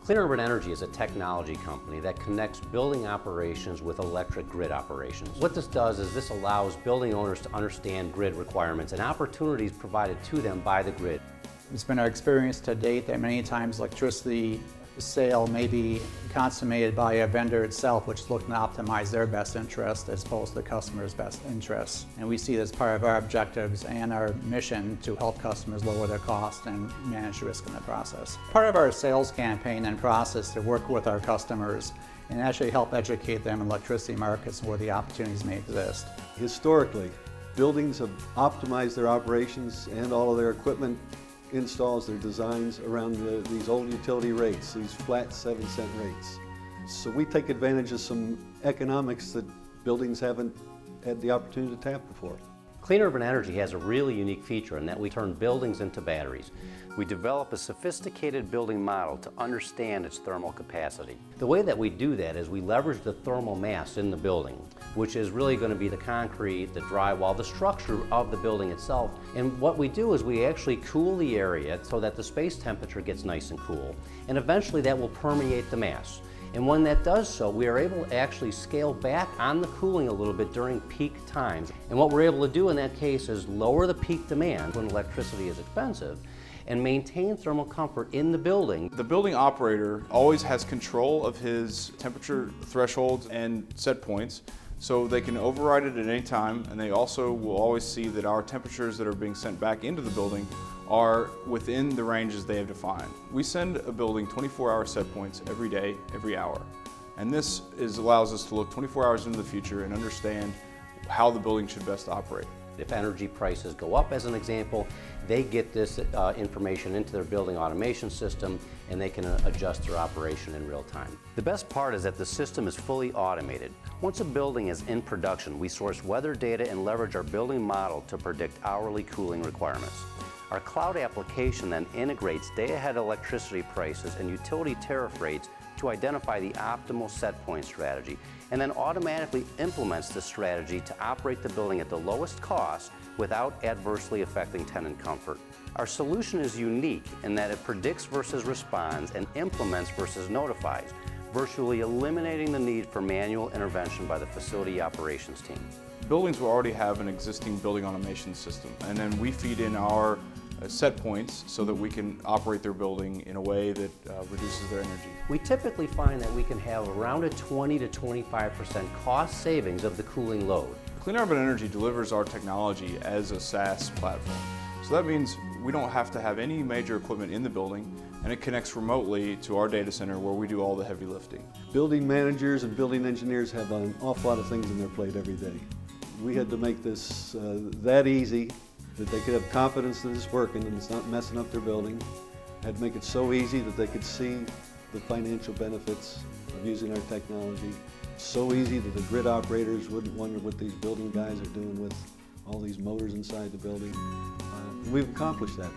Clean Urban Energy is a technology company that connects building operations with electric grid operations. What this does is this allows building owners to understand grid requirements and opportunities provided to them by the grid. It's been our experience to date that many times electricity sale may be consummated by a vendor itself, which is looking to optimize their best interest as opposed to the customer's best interests. And we see this as part of our objectives and our mission to help customers lower their costs and manage risk in the process. Part of our sales campaign and process to work with our customers and actually help educate them in electricity markets and where the opportunities may exist. Historically, buildings have optimized their operations and all of their equipment installs, their designs around these old utility rates, these flat 7-cent rates. So we take advantage of some economics that buildings haven't had the opportunity to tap before. Clean Urban Energy has a really unique feature in that we turn buildings into batteries. We develop a sophisticated building model to understand its thermal capacity. The way that we do that is we leverage the thermal mass in the building, which is really going to be the concrete, the drywall, the structure of the building itself. And what we do is we actually cool the area so that the space temperature gets nice and cool. And eventually that will permeate the mass. And when that does so, we are able to actually scale back on the cooling a little bit during peak times. And what we're able to do in that case is lower the peak demand when electricity is expensive and maintain thermal comfort in the building. The building operator always has control of his temperature thresholds and set points, so they can override it at any time, and they also will always see that our temperatures that are being sent back into the building are within the ranges they have defined. We send a building 24-hour set points every day, every hour. And this allows us to look 24 hours into the future and understand how the building should best operate. If energy prices go up, as an example, they get this information into their building automation system and they can adjust their operation in real time. The best part is that the system is fully automated. Once a building is in production, we source weather data and leverage our building model to predict hourly cooling requirements. Our cloud application then integrates day-ahead electricity prices and utility tariff rates to identify the optimal set point strategy, and then automatically implements the strategy to operate the building at the lowest cost without adversely affecting tenant comfort. Our solution is unique in that it predicts versus responds and implements versus notifies, virtually eliminating the need for manual intervention by the facility operations team. Buildings will already have an existing building automation system, and then we feed in our set points so that we can operate their building in a way that reduces their energy. We typically find that we can have around a 20 to 25% cost savings of the cooling load. Clean Urban Energy delivers our technology as a SaaS platform. So that means we don't have to have any major equipment in the building, and it connects remotely to our data center where we do all the heavy lifting. Building managers and building engineers have an awful lot of things on their plate every day. We had to make this that easy that they could have confidence that it's working and it's not messing up their building. Had to make it so easy that they could see the financial benefits of using our technology. So easy that the grid operators wouldn't wonder what these building guys are doing with all these motors inside the building. We've accomplished that.